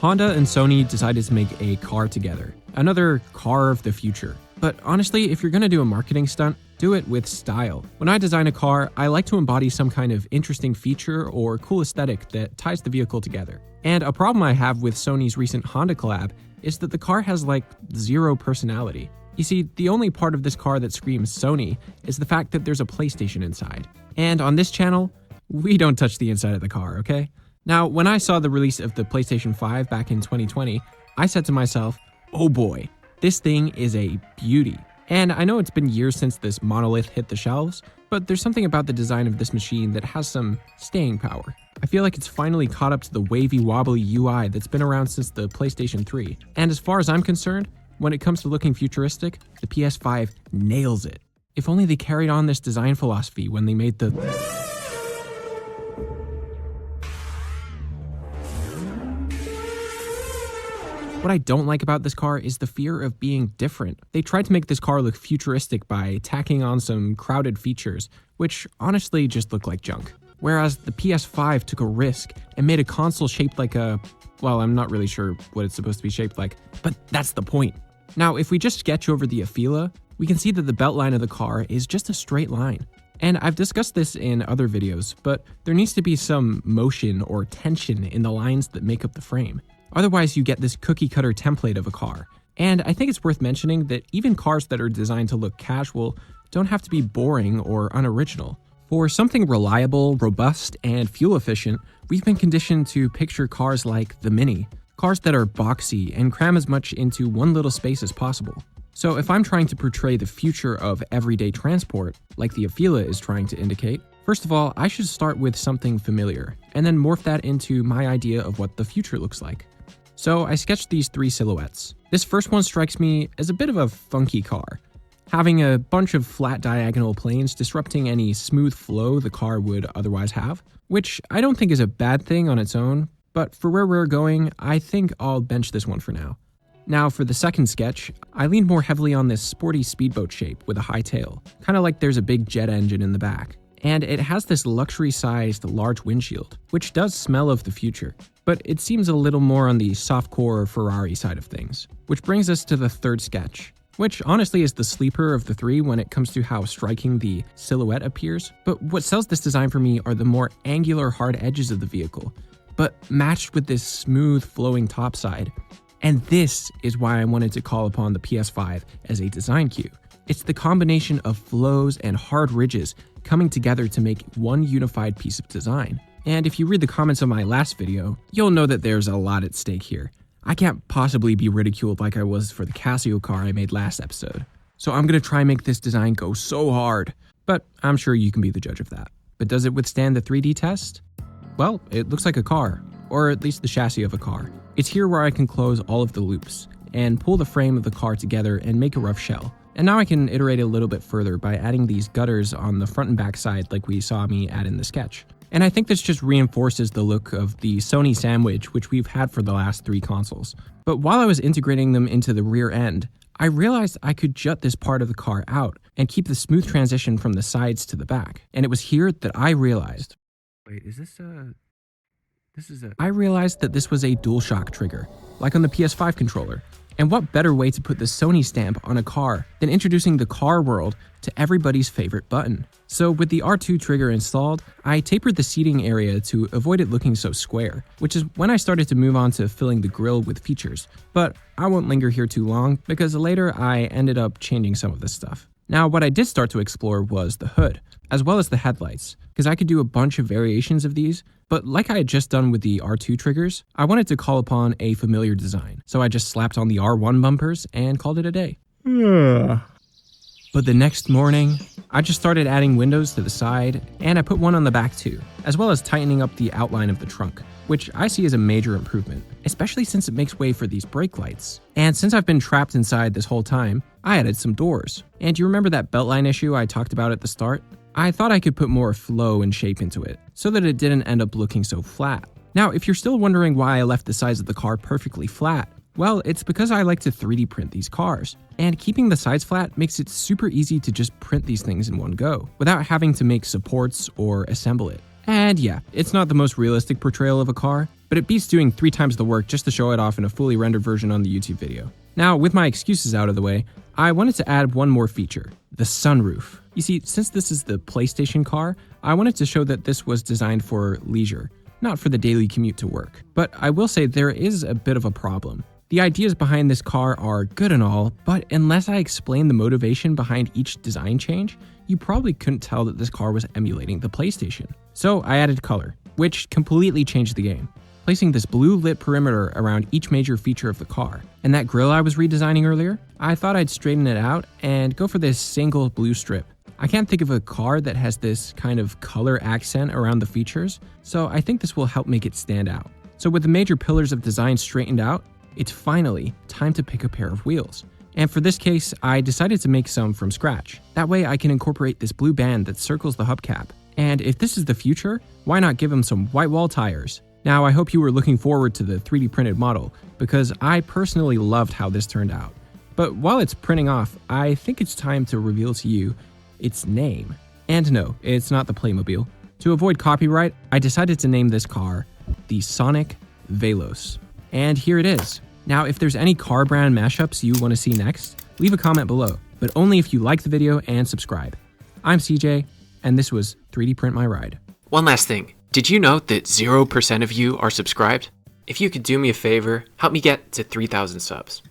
Honda and Sony decided to make a car together, another car of the future. But honestly, if you're gonna do a marketing stunt, do it with style. When I design a car, I like to embody some kind of interesting feature or cool aesthetic that ties the vehicle together. And a problem I have with Sony's recent Honda collab is that the car has like zero personality. You see, the only part of this car that screams Sony is the fact that there's a PlayStation inside. And on this channel, we don't touch the inside of the car, okay? Now, when I saw the release of the PlayStation 5 back in 2020, I said to myself, oh boy, this thing is a beauty. And I know it's been years since this monolith hit the shelves, but there's something about the design of this machine that has some staying power. I feel like it's finally caught up to the wavy, wobbly UI that's been around since the PlayStation 3. And as far as I'm concerned, when it comes to looking futuristic, the PS5 nails it. If only they carried on this design philosophy when they made the... What I don't like about this car is the fear of being different. They tried to make this car look futuristic by tacking on some crowded features, which honestly just look like junk. Whereas the PS5 took a risk and made a console shaped like a... well, I'm not really sure what it's supposed to be shaped like, but that's the point. Now, if we just sketch over the Afeela, we can see that the beltline of the car is just a straight line. And I've discussed this in other videos, but there needs to be some motion or tension in the lines that make up the frame. Otherwise, you get this cookie-cutter template of a car. And I think it's worth mentioning that even cars that are designed to look casual don't have to be boring or unoriginal. For something reliable, robust, and fuel-efficient, we've been conditioned to picture cars like the Mini. Cars that are boxy and cram as much into one little space as possible. So if I'm trying to portray the future of everyday transport, like the Afeela is trying to indicate, first of all, I should start with something familiar, and then morph that into my idea of what the future looks like. So I sketched these three silhouettes. This first one strikes me as a bit of a funky car, having a bunch of flat diagonal planes disrupting any smooth flow the car would otherwise have, which I don't think is a bad thing on its own, but for where we're going, I think I'll bench this one for now. Now for the second sketch, I leaned more heavily on this sporty speedboat shape with a high tail, kind of like there's a big jet engine in the back. And it has this luxury-sized large windshield, which does smell of the future, but it seems a little more on the softcore Ferrari side of things. Which brings us to the third sketch, which honestly is the sleeper of the three when it comes to how striking the silhouette appears. But what sells this design for me are the more angular hard edges of the vehicle, but matched with this smooth flowing top side. And this is why I wanted to call upon the PS5 as a design cue. It's the combination of flows and hard ridges coming together to make one unified piece of design. And if you read the comments of my last video, you'll know that there's a lot at stake here. I can't possibly be ridiculed like I was for the Casio car I made last episode. So I'm gonna try and make this design go so hard, but I'm sure you can be the judge of that. But does it withstand the 3D test? Well, it looks like a car, or at least the chassis of a car. It's here where I can close all of the loops and pull the frame of the car together and make a rough shell. And now I can iterate a little bit further by adding these gutters on the front and back side like we saw me add in the sketch. And I think this just reinforces the look of the Sony sandwich which we've had for the last three consoles. But while I was integrating them into the rear end, I realized I could jut this part of the car out and keep the smooth transition from the sides to the back. And it was here that I realized... Wait, I realized that this was a DualShock trigger, like on the PS5 controller. And what better way to put the Sony stamp on a car than introducing the car world to everybody's favorite button? So with the R2 trigger installed, I tapered the seating area to avoid it looking so square, which is when I started to move on to filling the grille with features. But I won't linger here too long because later I ended up changing some of this stuff. Now what I did start to explore was the hood, as well as the headlights, because I could do a bunch of variations of these, but like I had just done with the R2 triggers, I wanted to call upon a familiar design, so I just slapped on the R1 bumpers and called it a day. But the next morning, I just started adding windows to the side, and I put one on the back too, as well as tightening up the outline of the trunk, which I see as a major improvement, especially since it makes way for these brake lights. And since I've been trapped inside this whole time, I added some doors. And do you remember that beltline issue I talked about at the start? I thought I could put more flow and shape into it, so that it didn't end up looking so flat. Now, if you're still wondering why I left the sides of the car perfectly flat, well, it's because I like to 3D print these cars, and keeping the sides flat makes it super easy to just print these things in one go, without having to make supports or assemble it. And yeah, it's not the most realistic portrayal of a car, but it beats doing 3 times the work just to show it off in a fully rendered version on the YouTube video. Now, with my excuses out of the way, I wanted to add one more feature, the sunroof. You see, since this is the PlayStation car, I wanted to show that this was designed for leisure, not for the daily commute to work. But I will say there is a bit of a problem. The ideas behind this car are good and all, but unless I explain the motivation behind each design change, you probably couldn't tell that this car was emulating the PlayStation. So I added color, which completely changed the game, placing this blue lit perimeter around each major feature of the car. And that grille I was redesigning earlier, I thought I'd straighten it out and go for this single blue strip. I can't think of a car that has this kind of color accent around the features, so I think this will help make it stand out. So with the major pillars of design straightened out, it's finally time to pick a pair of wheels. And for this case, I decided to make some from scratch. That way I can incorporate this blue band that circles the hubcap. And if this is the future, why not give them some white wall tires? Now, I hope you were looking forward to the 3D printed model, because I personally loved how this turned out. But while it's printing off, I think it's time to reveal to you its name. And no, it's not the Playmobil. To avoid copyright, I decided to name this car the Sonic Velos. And here it is. Now, if there's any car brand mashups you want to see next, leave a comment below, but only if you like the video and subscribe. I'm CJ, and this was 3D Print My Ride. One last thing. Did you know that 0% of you are subscribed? If you could do me a favor, help me get to 3,000 subs.